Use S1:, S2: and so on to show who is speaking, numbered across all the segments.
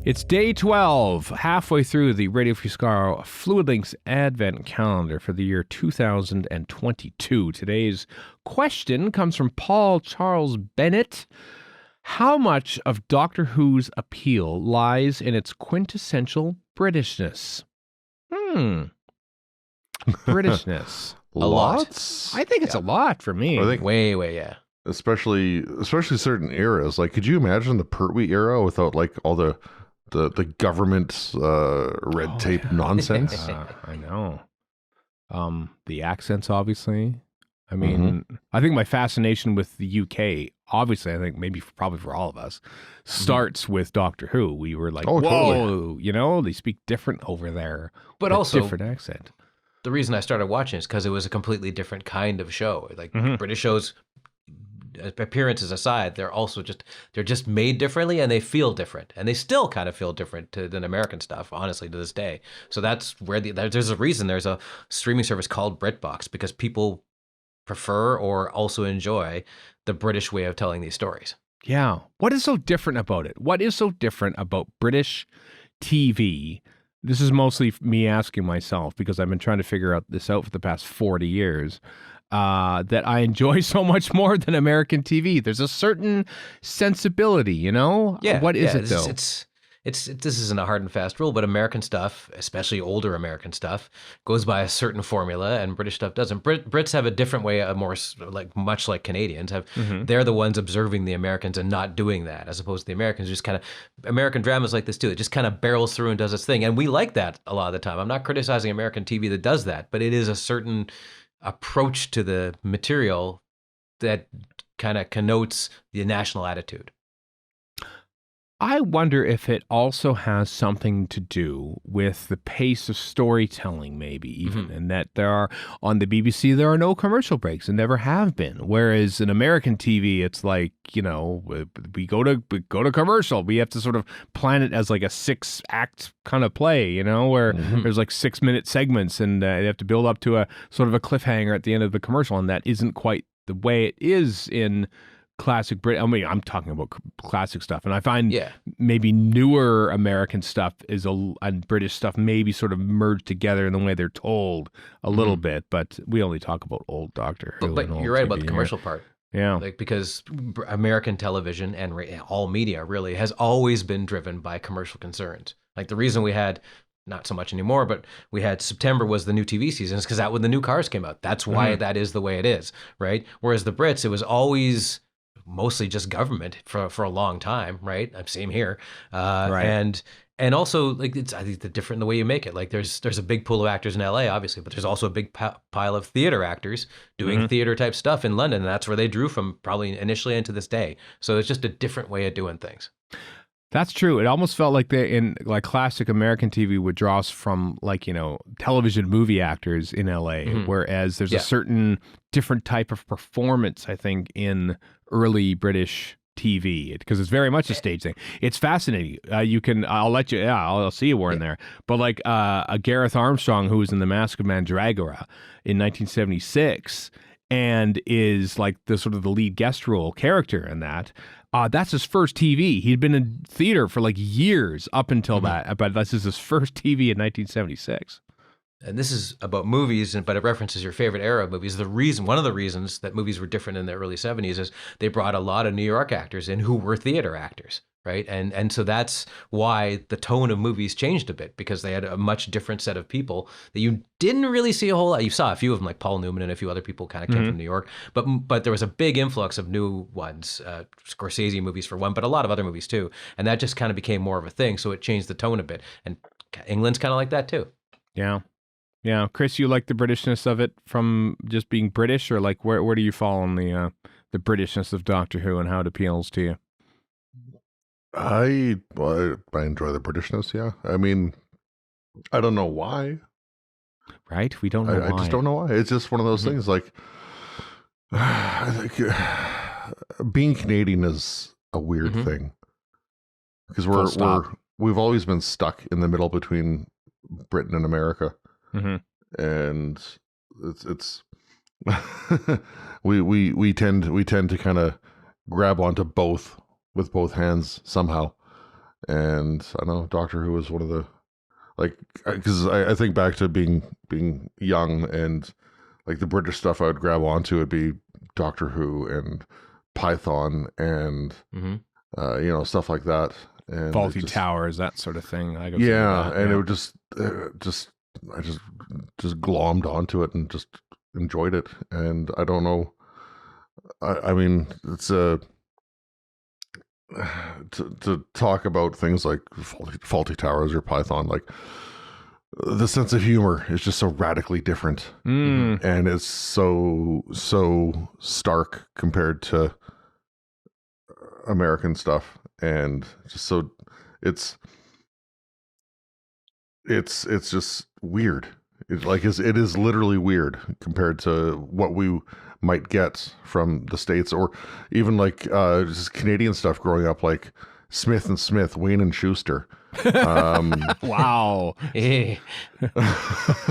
S1: It's day 12, halfway through the Radio Free Skaro Fluid Links Advent Calendar for the year 2022. Today's question comes from Paul Charles Bennett. How much of Doctor Who's appeal lies in its quintessential Britishness? Britishness.
S2: A lot.
S1: I think it's a lot for me.
S2: I think
S3: Way, yeah.
S2: especially certain eras. Like, could you imagine the Pertwee era without like all the government red tape nonsense?
S1: I know. The accents, obviously. I mean, I think my fascination with the UK, obviously, I think probably for all of us, starts with Doctor Who. We were like, whoa,
S2: totally.
S1: you know, they speak different over there.
S3: But
S1: A
S3: also,
S1: different accent.
S3: the reason I started watching is because it was a completely different kind of show. Like British shows, appearances aside, they're just made differently and they feel different, and they still kind of feel different than American stuff, honestly, to this day. So that's where there's a reason there's a streaming service called BritBox, because people prefer or also enjoy the British way of telling these stories.
S1: Yeah. What is so different about it? What is so different about British TV? This is mostly me asking myself, because I've been trying to figure this out for the past 40 years, that I enjoy so much more than American TV. There's a certain sensibility, you know? What is it, though?
S3: This isn't a hard and fast rule, but American stuff, especially older American stuff, goes by a certain formula, and British stuff doesn't. Brits have a different way, much like Canadians have. They're the ones observing the Americans and not doing that, as opposed to the Americans just kind of. American dramas like this too. It just kind of barrels through and does its thing, and we like that a lot of the time. I'm not criticizing American TV that does that, but it is a certain approach to the material that kind of connotes the national attitude.
S1: I wonder if it also has something to do with the pace of storytelling, maybe even, and that on the BBC, there are no commercial breaks and never have been. Whereas in American TV, it's like, you know, we go to commercial. We have to sort of plan it as like a 6-act kind of play, you know, where there's like 6-minute segments, and they have to build up to a sort of a cliffhanger at the end of the commercial. And that isn't quite the way it is in classic Brit. I mean, I'm talking about classic stuff, and I find maybe newer American stuff and British stuff maybe sort of merged together in the way they're told a little bit. But we only talk about old Doctor Who.
S3: But you're right about the commercial part.
S1: Yeah,
S3: like, because American television and all media really has always been driven by commercial concerns. Like, the reason we had, not so much anymore, but we had September was the new TV season, is because that when the new Cars came out. That's why that is the way it is, right? Whereas the Brits, it was always mostly just government for a long time, right? Same here, right. And also, like, I think the different in the way you make it. Like, there's a big pool of actors in LA, obviously, but there's also a big pile of theater actors doing theater type stuff in London, and that's where they drew from, probably initially and to this day. So it's just a different way of doing things.
S1: That's true. It almost felt like classic American TV would draw us from, like, you know, television movie actors in LA, whereas there's a certain different type of performance, I think, in early British TV, because it's very much a stage thing. It's fascinating. I'll see you were in there. But like a Gareth Armstrong, who was in The Mask of Mandragora in 1976, and is like the sort of the lead guest role character in that. That's his first TV. He'd been in theater for like years up until that, but this is his first TV in 1976.
S3: And this is about movies, but it references your favorite era of movies. One of the reasons that movies were different in the early 70s is they brought a lot of New York actors in who were theater actors, right? And so that's why the tone of movies changed a bit, because they had a much different set of people that you didn't really see a whole lot. You saw a few of them, like Paul Newman and a few other people kind of came from New York, but there was a big influx of new ones, Scorsese movies for one, but a lot of other movies too. And that just kind of became more of a thing. So it changed the tone a bit. And England's kind of like that too.
S1: Yeah. Yeah, Chris, you like the Britishness of it from just being British, or like where do you fall on the Britishness of Doctor Who and how it appeals to you?
S2: I enjoy the Britishness. Yeah, I mean, I don't know why.
S1: Right, we don't know why.
S2: I just don't know why. It's just one of those things. Like, I think being Canadian is a weird thing, because we've always been stuck in the middle between Britain and America. And it's we tend to kind of grab onto both with both hands somehow, And I don't know, Doctor Who was one of the, like, because I think back to being young, and like the British stuff I would grab onto would be Doctor Who and Python and stuff like that. And
S1: Faulty Towers, that sort of thing.
S2: It would just I just glommed onto it and just enjoyed it. And I don't know, I mean, it's to talk about things like Faulty Towers or Python, like the sense of humor is just so radically different, and it's so stark compared to American stuff, and just so it's just weird. It is literally weird compared to what we might get from the States, or even like just Canadian stuff growing up, like Smith and Smith, Wayne and Schuster.
S1: Wow.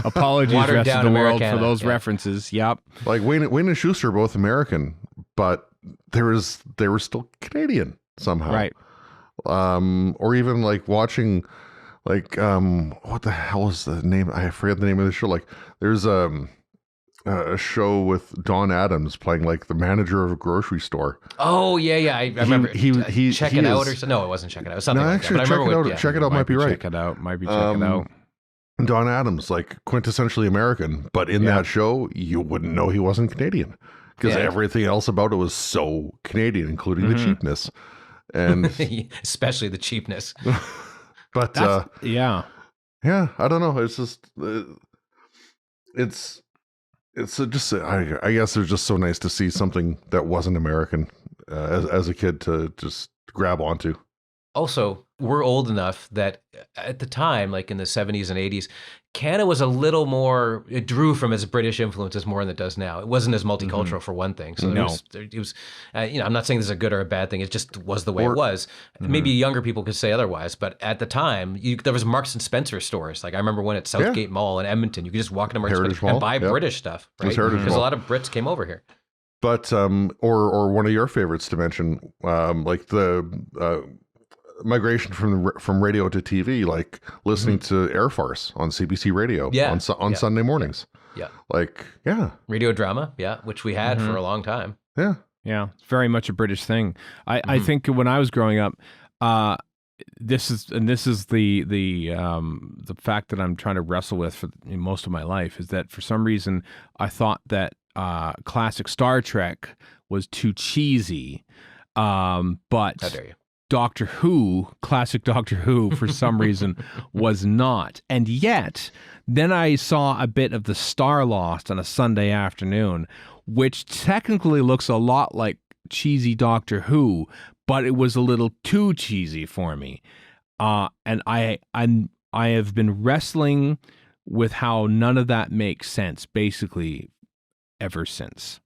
S1: Apologies,
S3: Watered
S1: rest
S3: down
S1: of the world,
S3: Americana.
S1: for those references. Yep.
S2: Like Wayne and Schuster are both American, but they were still Canadian somehow.
S1: Right.
S2: Or even like watching, like, what the hell is the name? I forget the name of the show. Like, there's a show with Don Adams playing like the manager of a grocery store.
S3: Oh yeah. I remember.
S2: He
S3: Check It Out or something. No, it wasn't Check It Out. It was something like that. But I remember
S2: Check It Out might be right.
S1: Check It Out might be Check It Out.
S2: Don Adams, like quintessentially American, but in that show, you wouldn't know he wasn't Canadian because everything else about it was so Canadian, including the cheapness, and
S3: especially the cheapness.
S2: But
S1: yeah,
S2: I don't know. It's just it's just I guess it's just so nice to see something that wasn't American as a kid to just grab onto.
S3: Also, we're old enough that at the time, like in the 70s and 80s, Canada was a little more, it drew from its British influences more than it does now. It wasn't as multicultural for one thing. So it was I'm not saying this is a good or a bad thing. It just was the way it was. Maybe younger people could say otherwise, but at the time, there was Marks and Spencer stores. Like I remember when at Southgate Mall in Edmonton, you could just walk into Marks and Spencer and buy British stuff, right? Because a lot of Brits came over here.
S2: But or one of your favorites to mention, like the migration from radio to TV, like listening to Air Farce on CBC Radio on Sunday mornings.
S3: Yeah.
S2: Like,
S3: Radio drama, which we had for a long time.
S2: Yeah.
S1: Yeah. It's very much a British thing. I think when I was growing up, this is the fact that I'm trying to wrestle with for most of my life, is that for some reason I thought that classic Star Trek was too cheesy. But
S3: how dare you?
S1: Doctor Who, classic Doctor Who, for some reason was not. And yet, then I saw a bit of the Star Lost on a Sunday afternoon, which technically looks a lot like cheesy Doctor Who, but it was a little too cheesy for me. And I have been wrestling with how none of that makes sense, basically, ever since.